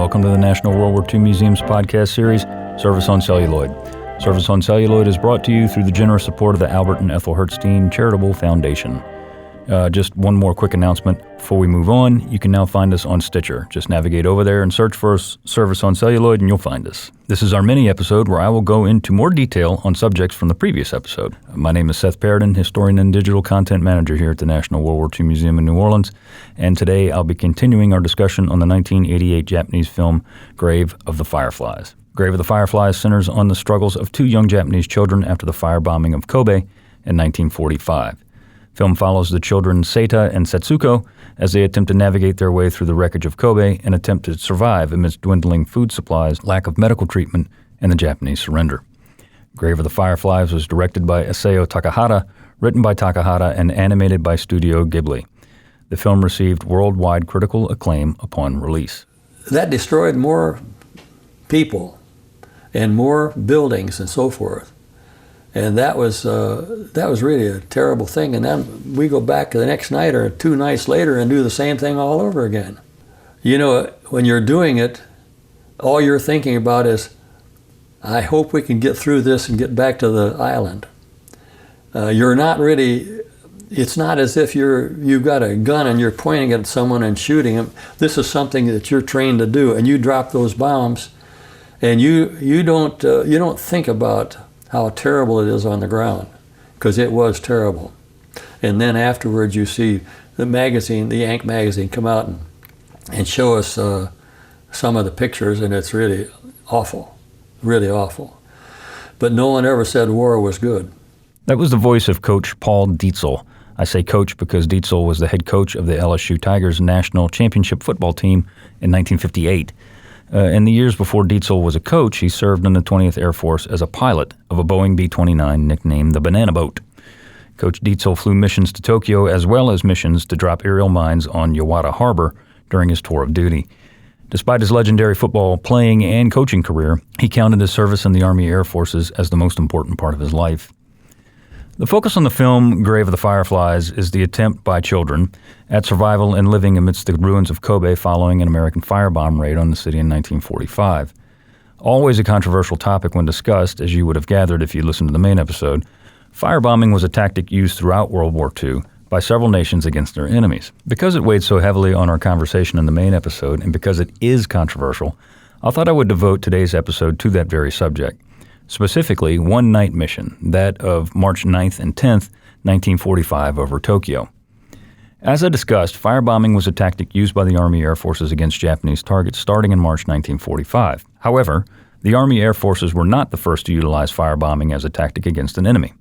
welcome to the National World War II Museum's podcast series, Service on Celluloid. Service on Celluloid is brought to you through the generous support of the Albert and Ethel Hertzstein Charitable Foundation. Just one more quick announcement before we move on. You can now find us on Stitcher. Just navigate over there and search for Service on Celluloid and you'll find us. This is our mini episode where I will go into more detail on subjects from the previous episode. My name is Seth Paradin, historian and digital content manager here at the National World War II Museum in New Orleans, and today I'll be continuing our discussion on the 1988 Japanese film Grave of the Fireflies. Grave of the Fireflies centers on the struggles of two young Japanese children after the firebombing of Kobe in 1945. Film follows the children Seita and Setsuko as they attempt to navigate their way through the wreckage of Kobe and attempt to survive amidst dwindling food supplies, lack of medical treatment, and the Japanese surrender. Grave of the Fireflies was directed by Isao Takahata, written by Takahata, and animated by Studio Ghibli. The film received worldwide critical acclaim upon release. That destroyed more people and more buildings and so forth. And that was really a terrible thing. And then we go back the next night or two nights later and do the same thing all over again. You know, when you're doing it, all you're thinking about is, I hope we can get through this and get back to the island. You're not really, it's not as if you've got a gun and you're pointing at someone and shooting them. This is something that you're trained to do, and you drop those bombs, and you don't think about how terrible it is on the ground, because it was terrible. And then afterwards you see the magazine, the Yank magazine, come out and show us some of the pictures, and it's really awful, really awful. But no one ever said war was good. That was the voice of Coach Paul Dietzel. I say coach because Dietzel was the head coach of the LSU Tigers national championship football team in 1958. In the years before Dietzel was a coach, he served in the 20th Air Force as a pilot of a Boeing B-29 nicknamed the Banana Boat. Coach Dietzel flew missions to Tokyo as well as missions to drop aerial mines on Yawata Harbor during his tour of duty. Despite his legendary football playing and coaching career, he counted his service in the Army Air Forces as the most important part of his life. The focus on the film Grave of the Fireflies is the attempt by children at survival and living amidst the ruins of Kobe following an American firebomb raid on the city in 1945. Always a controversial topic when discussed, as you would have gathered if you listened to the main episode, firebombing was a tactic used throughout World War II by several nations against their enemies. Because it weighed so heavily on our conversation in the main episode, and because it is controversial, I thought I would devote today's episode to that very subject. Specifically, one night mission, that of March 9th and 10th, 1945 over Tokyo. As I discussed, firebombing was a tactic used by the Army Air Forces against Japanese targets starting in March 1945. However, the Army Air Forces were not the first to utilize firebombing as a tactic against an enemy.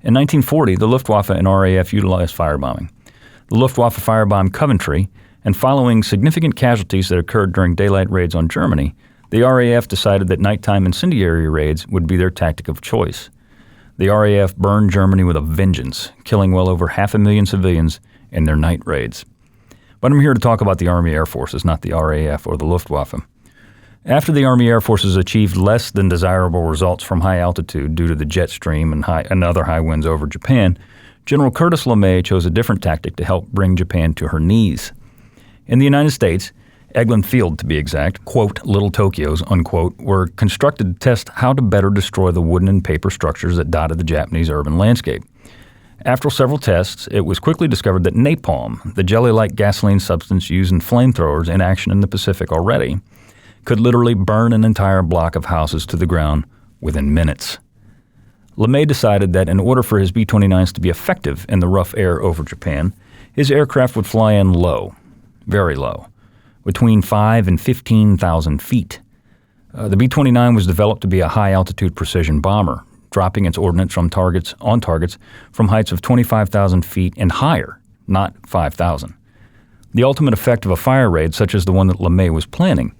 In 1940, the Luftwaffe and RAF utilized firebombing. The Luftwaffe firebombed Coventry, and following significant casualties that occurred during daylight raids on Germany, the RAF decided that nighttime incendiary raids would be their tactic of choice. The RAF burned Germany with a vengeance, killing well over 500,000 civilians in their night raids. But I'm here to talk about the Army Air Forces, not the RAF or the Luftwaffe. After the Army Air Forces achieved less than desirable results from high altitude due to the jet stream and other high winds over Japan, General Curtis LeMay chose a different tactic to help bring Japan to her knees. In the United States, Eglin Field, to be exact, quote, Little Tokyos, unquote, were constructed to test how to better destroy the wooden and paper structures that dotted the Japanese urban landscape. After several tests, it was quickly discovered that napalm, the jelly-like gasoline substance used in flamethrowers in action in the Pacific already, could literally burn an entire block of houses to the ground within minutes. LeMay decided that in order for his B-29s to be effective in the rough air over Japan, his aircraft would fly in low, very low, between 5,000 and 15,000 feet. The B-29 was developed to be a high-altitude precision bomber, dropping its ordnance on targets from heights of 25,000 feet and higher, not 5,000. The ultimate effect of a fire raid, such as the one that LeMay was planning,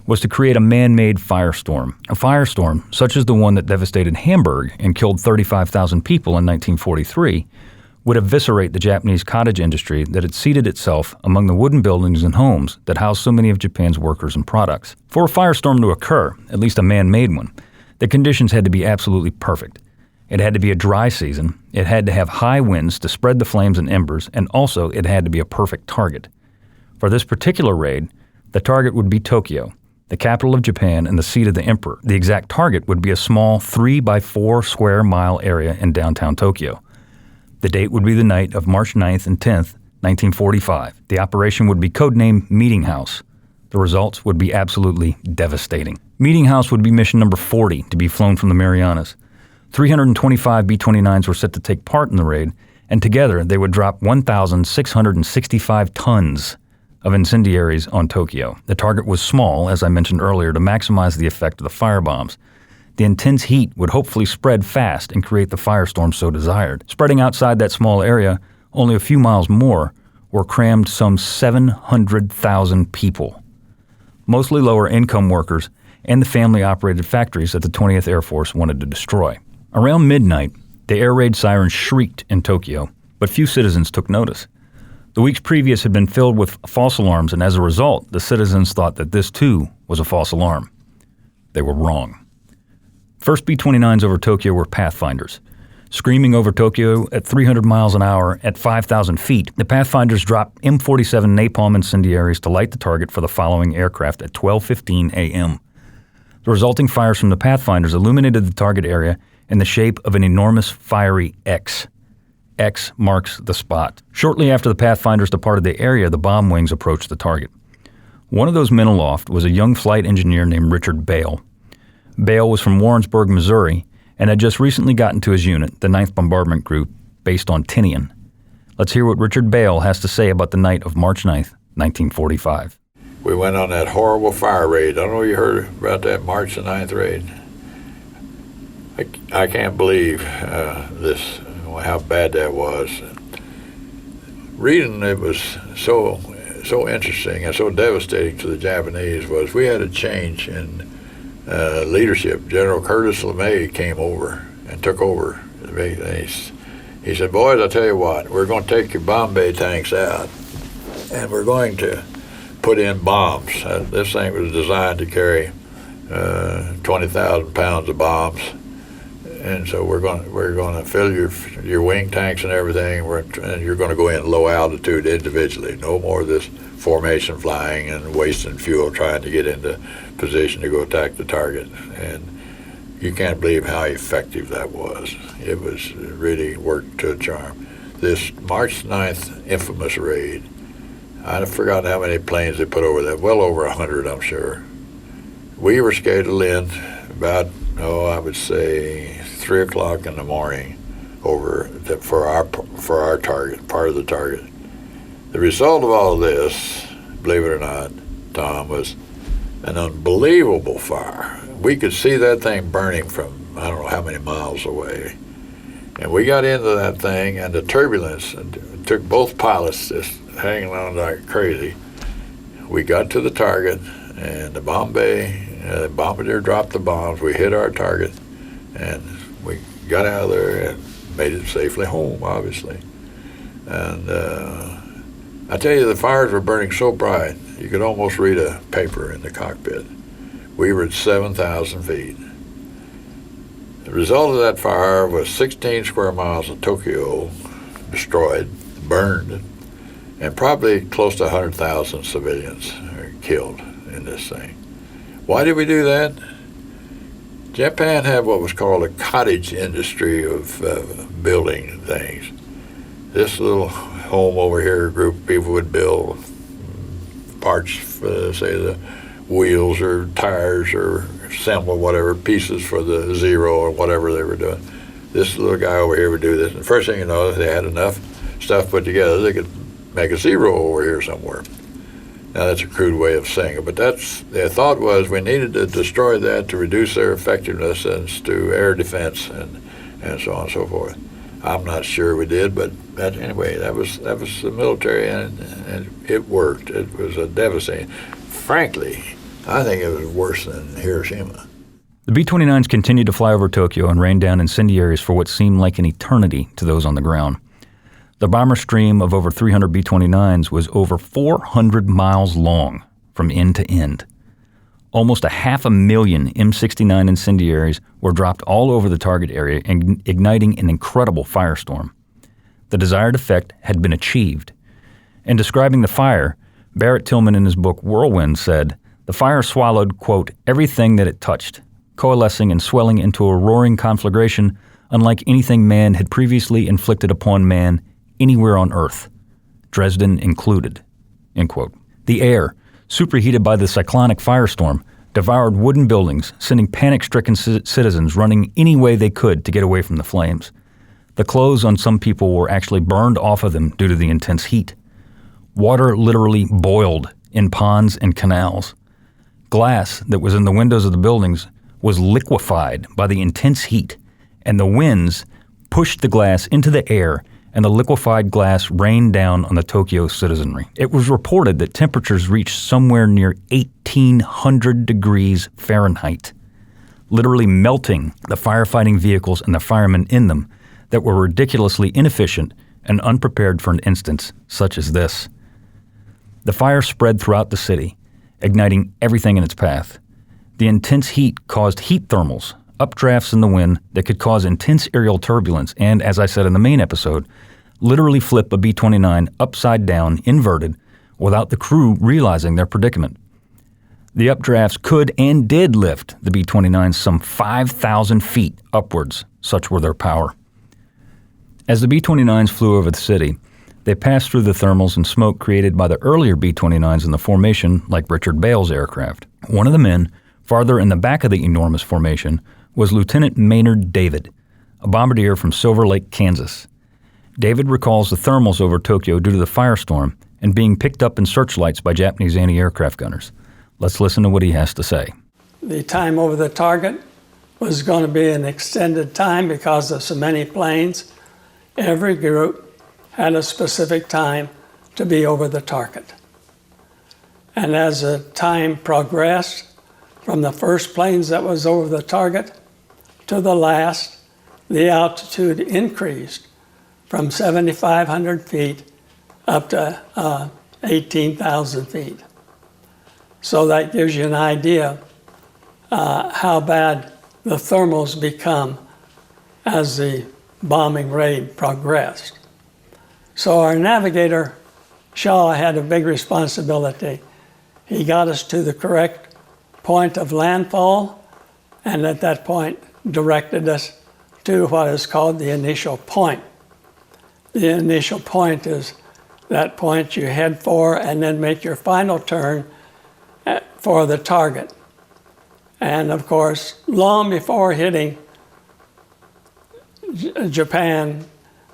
was to create a man-made firestorm. A firestorm, such as the one that devastated Hamburg and killed 35,000 people in 1943, would eviscerate the Japanese cottage industry that had seated itself among the wooden buildings and homes that housed so many of Japan's workers and products. For a firestorm to occur, at least a man-made one, the conditions had to be absolutely perfect. It had to be a dry season, it had to have high winds to spread the flames and embers, and also it had to be a perfect target. For this particular raid, the target would be Tokyo, the capital of Japan and the seat of the emperor. The exact target would be a small 3 by 4 square mile area in downtown Tokyo. The date would be the night of March 9th and 10th, 1945. The operation would be codenamed Meeting House. The results would be absolutely devastating. Meeting House would be mission number 40 to be flown from the Marianas. 325 B-29s were set to take part in the raid, and together they would drop 1,665 tons of incendiaries on Tokyo. The target was small, as I mentioned earlier, to maximize the effect of the firebombs. The intense heat would hopefully spread fast and create the firestorm so desired. Spreading outside that small area, only a few miles more, were crammed some 700,000 people, mostly lower-income workers and the family-operated factories that the 20th Air Force wanted to destroy. Around midnight, the air raid sirens shrieked in Tokyo, but few citizens took notice. The weeks previous had been filled with false alarms, and as a result, the citizens thought that this too was a false alarm. They were wrong. First B-29s over Tokyo were Pathfinders. Screaming over Tokyo at 300 miles an hour at 5,000 feet, the Pathfinders dropped M47 napalm incendiaries to light the target for the following aircraft at 12:15 a.m. The resulting fires from the Pathfinders illuminated the target area in the shape of an enormous fiery X. X marks the spot. Shortly after the Pathfinders departed the area, the bomb wings approached the target. One of those men aloft was a young flight engineer named Richard Baile. Baile was from Warrensburg, Missouri, and had just recently gotten to his unit, the 9th Bombardment Group, based on Tinian. Let's hear what Richard Baile has to say about the night of March 9th, 1945. We went on that horrible fire raid. I don't know if you heard about that March the 9th raid. I can't believe how bad that was. Reading it was so interesting and so devastating to the Japanese was we had a change in leadership. General Curtis LeMay came over and took over. He said, boys, I'll tell you what, we're going to take your Bombay tanks out and we're going to put in bombs. This thing was designed to carry 20,000 pounds of bombs. And so we're going to fill your wing tanks and everything, and you're going to go in low altitude individually. No more of this formation flying and wasting fuel trying to get into position to go attack the target. And you can't believe how effective that was. It was really worked to a charm. This March 9th infamous raid, I've forgotten how many planes they put over there. Well over 100, I'm sure. We were scheduled in about, I would say 3 o'clock in the morning for our target, part of the target. The result of all this, believe it or not, Tom, was an unbelievable fire. We could see that thing burning from I don't know how many miles away. And we got into that thing, and the turbulence took both pilots just hanging on like crazy. We got to the target, and the bombardier dropped the bombs. We hit our target, and we got out of there and made it safely home, obviously. And I tell you, the fires were burning so bright, you could almost read a paper in the cockpit. We were at 7,000 feet. The result of that fire was 16 square miles of Tokyo destroyed, burned, and probably close to 100,000 civilians are killed in this thing. Why did we do that? Japan had what was called a cottage industry of building things. This little home over here, a group of people would build parts for, say, the wheels or tires or assemble whatever pieces for the Zero or whatever they were doing. This little guy over here would do this. And the first thing you know, they had enough stuff put together, they could make a Zero over here somewhere. Now, that's a crude way of saying it, but their thought was we needed to destroy that to reduce their effectiveness as to air defense and so on and so forth. I'm not sure we did, but anyway, that was the military, and it worked. It was a devastating. Frankly, I think it was worse than Hiroshima. The B-29s continued to fly over Tokyo and rain down incendiaries for what seemed like an eternity to those on the ground. The bomber stream of over 300 B-29s was over 400 miles long from end to end. Almost 500,000 M69 incendiaries were dropped all over the target area, igniting an incredible firestorm. The desired effect had been achieved. In describing the fire, Barrett Tillman in his book Whirlwind said, The fire swallowed, quote, everything that it touched, coalescing and swelling into a roaring conflagration unlike anything man had previously inflicted upon man anywhere on earth, Dresden included, end quote. The air, superheated by the cyclonic firestorm, devoured wooden buildings, sending panic-stricken citizens running any way they could to get away from the flames. The clothes on some people were actually burned off of them due to the intense heat. Water literally boiled in ponds and canals. Glass that was in the windows of the buildings was liquefied by the intense heat, and the winds pushed the glass into the air, and the liquefied glass rained down on the Tokyo citizenry. It was reported that temperatures reached somewhere near 1,800 degrees Fahrenheit, literally melting the firefighting vehicles and the firemen in them that were ridiculously inefficient and unprepared for an instance such as this. The fire spread throughout the city, igniting everything in its path. The intense heat caused heat thermals, updrafts in the wind that could cause intense aerial turbulence and, as I said in the main episode, literally flip a B-29 upside down, inverted, without the crew realizing their predicament. The updrafts could and did lift the B-29s some 5,000 feet upwards, such were their power. As the B-29s flew over the city, they passed through the thermals and smoke created by the earlier B-29s in the formation, like Richard Baile's aircraft. One of the men, farther in the back of the enormous formation, was Lieutenant Maynard David, a bombardier from Silver Lake, Kansas. David recalls the thermals over Tokyo due to the firestorm and being picked up in searchlights by Japanese anti-aircraft gunners. Let's listen to what he has to say. The time over the target was going to be an extended time because of so many planes. Every group had a specific time to be over the target. And as the time progressed, from the first planes that was over the target to the last, the altitude increased from 7,500 feet up to 18,000 feet. So that gives you an idea how bad the thermals become as the bombing raid progressed. So our navigator, Shaw, had a big responsibility. He got us to the correct point of landfall, and at that point directed us to what is called the initial point. The initial point is that point you head for and then make your final turn for the target. And of course, long before hitting Japan,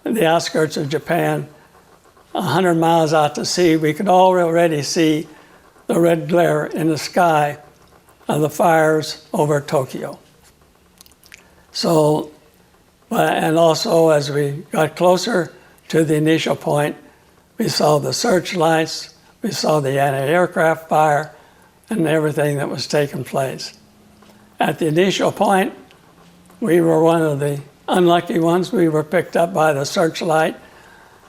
the outskirts of Japan, 100 miles out to sea, we could already see the red glare in the sky of the fires over Tokyo. So, and also as we got closer to the initial point, we saw the searchlights, we saw the anti-aircraft fire, and everything that was taking place. At the initial point, we were one of the unlucky ones. We were picked up by the searchlight.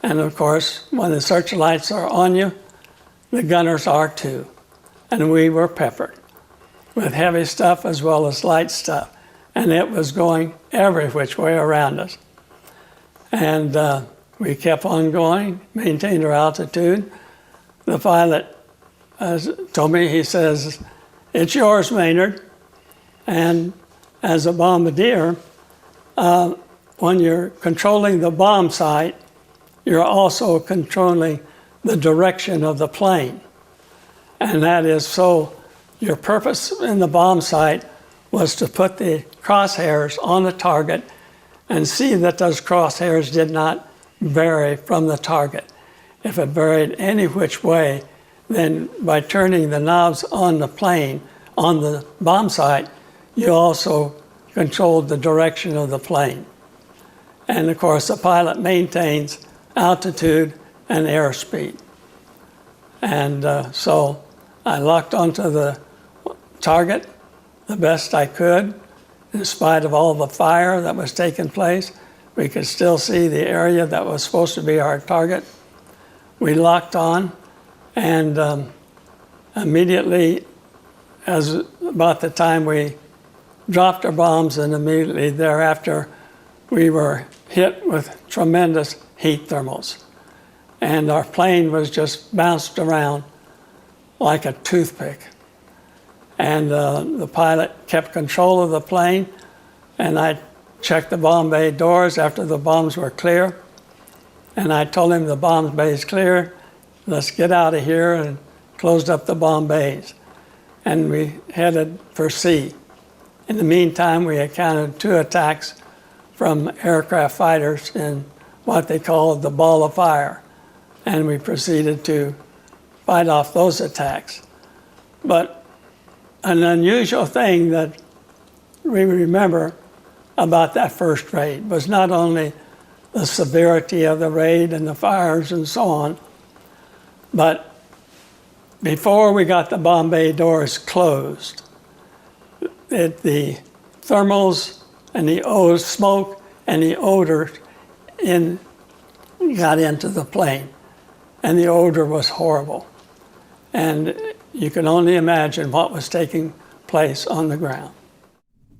And of course, when the searchlights are on you, the gunners are too. And we were peppered with heavy stuff as well as light stuff. And it was going every which way around us. And we kept on going, maintained our altitude. The pilot told me, he says, "It's yours, Maynard." And as a bombardier, when you're controlling the bomb site, you're also controlling the direction of the plane. And that is so your purpose in the bomb site was to put the crosshairs on the target and see that those crosshairs did not vary from the target. If it varied any which way, then by turning the knobs on the plane, on the bomb site, you also controlled the direction of the plane. And of course, the pilot maintains altitude and airspeed. And so I locked onto the target the best I could. In spite of all the fire that was taking place, we could still see the area that was supposed to be our target. We locked on, and immediately, as about the time we dropped our bombs, and immediately thereafter, we were hit with tremendous heat thermals. And our plane was just bounced around like a toothpick. and the pilot kept control of the plane, and I checked the bomb bay doors after the bombs were clear, and I told him the bomb bay is clear, let's get out of here, and closed up the bomb bays. And we headed for sea. In the meantime, we encountered 2 attacks from aircraft fighters in what they called the ball of fire, and we proceeded to fight off those attacks. But an unusual thing that we remember about that first raid was not only the severity of the raid and the fires and so on, but before we got the bomb bay doors closed, the thermals and the smoke and the odor got into the plane, and the odor was horrible. And you can only imagine what was taking place on the ground.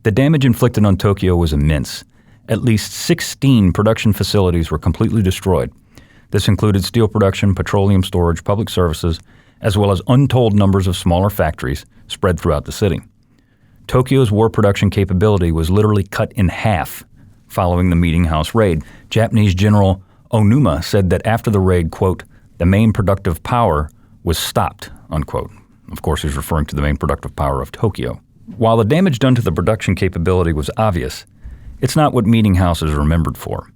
The damage inflicted on Tokyo was immense. At least 16 production facilities were completely destroyed. This included steel production, petroleum storage, public services, as well as untold numbers of smaller factories spread throughout the city. Tokyo's war production capability was literally cut in half following the Meeting House raid. Japanese General Onuma said that after the raid, quote, the main productive power was stopped, unquote. Of course, he's referring to the main productive power of Tokyo. While the damage done to the production capability was obvious, it's not what Meeting House is remembered for.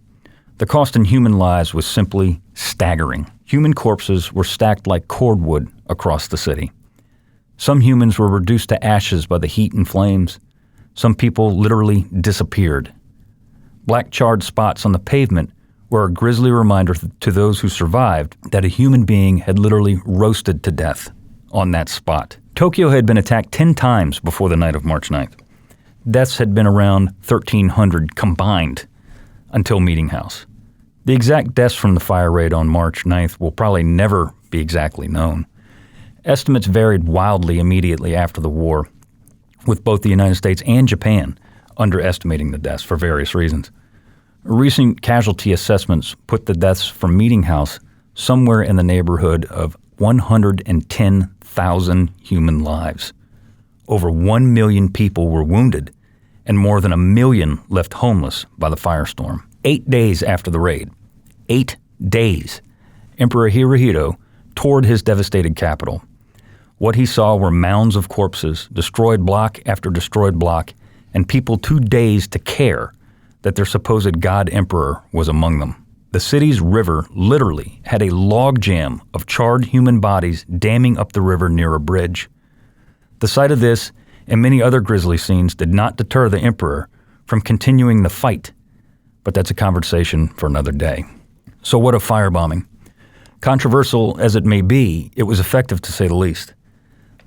The cost in human lives was simply staggering. Human corpses were stacked like cordwood across the city. Some humans were reduced to ashes by the heat and flames. Some people literally disappeared. Black charred spots on the pavement were a grisly reminder to those who survived that a human being had literally roasted to death on that spot. Tokyo had been attacked 10 times before the night of March 9th. Deaths had been around 1,300 combined until Meeting House. The exact deaths from the fire raid on March 9th will probably never be exactly known. Estimates varied wildly immediately after the war, with both the United States and Japan underestimating the deaths for various reasons. Recent casualty assessments put the deaths from Meeting House somewhere in the neighborhood of 110,000 human lives. Over 1 million people were wounded, and more than 1 million left homeless by the firestorm. 8 days after the raid, 8 days, Emperor Hirohito toured his devastated capital. What he saw were mounds of corpses, destroyed block after destroyed block, and people too dazed to care that their supposed god emperor was among them. The city's river literally had a log jam of charred human bodies damming up the river near a bridge. The sight of this and many other grisly scenes did not deter the emperor from continuing the fight, but that's a conversation for another day. So what of firebombing? Controversial as it may be, it was effective to say the least.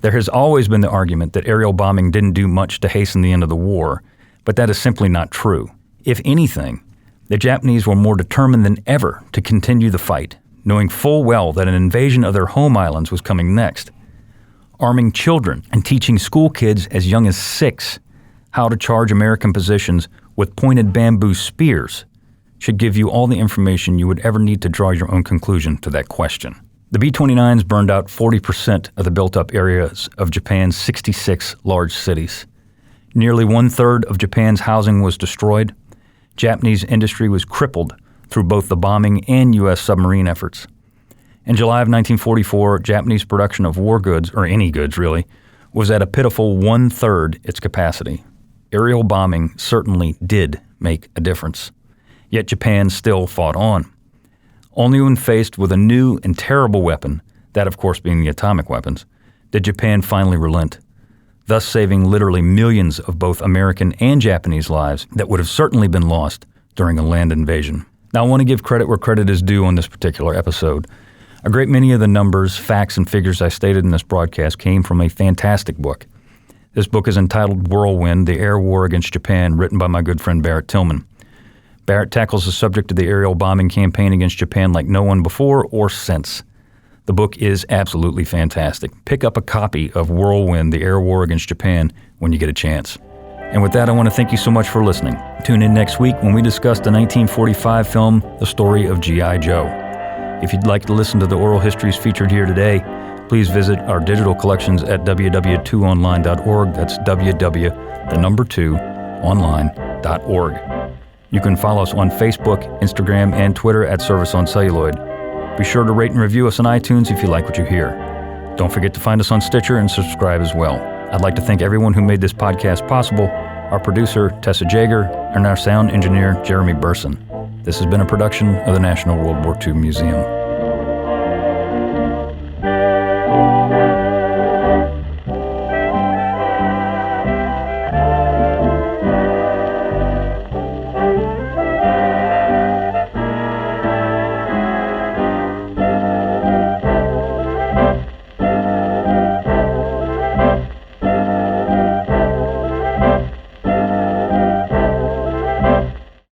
There has always been the argument that aerial bombing didn't do much to hasten the end of the war, but that is simply not true. If anything, the Japanese were more determined than ever to continue the fight, knowing full well that an invasion of their home islands was coming next. Arming children and teaching school kids as young as 6 how to charge American positions with pointed bamboo spears should give you all the information you would ever need to draw your own conclusion to that question. The B-29s burned out 40% of the built-up areas of Japan's 66 large cities. Nearly 1/3 of Japan's housing was destroyed. Japanese industry was crippled through both the bombing and U.S. submarine efforts. In July of 1944, Japanese production of war goods, or any goods really, was at a pitiful 1/3 its capacity. Aerial bombing certainly did make a difference. Yet Japan still fought on. Only when faced with a new and terrible weapon, that of course being the atomic weapons, did Japan finally relent, thus saving literally millions of both American and Japanese lives that would have certainly been lost during a land invasion. Now I want to give credit where credit is due on this particular episode. A great many of the numbers, facts, and figures I stated in this broadcast came from a fantastic book. This book is entitled Whirlwind, The Air War Against Japan, written by my good friend Barrett Tillman. Barrett tackles the subject of the aerial bombing campaign against Japan like no one before or since. The book is absolutely fantastic. Pick up a copy of Whirlwind, The Air War Against Japan when you get a chance. And with that, I want to thank you so much for listening. Tune in next week when we discuss the 1945 film, The Story of G.I. Joe. If you'd like to listen to the oral histories featured here today, Please visit our digital collections at www.2online.org. That's www.2online.org. You can follow us on Facebook, Instagram, and Twitter at Service on Celluloid. Be sure to rate and review us on iTunes if you like what you hear. Don't forget to find us on Stitcher and subscribe as well. I'd like to thank everyone who made this podcast possible, our producer, Tessa Jager, and our sound engineer, Jeremy Burson. This has been a production of the National World War II Museum.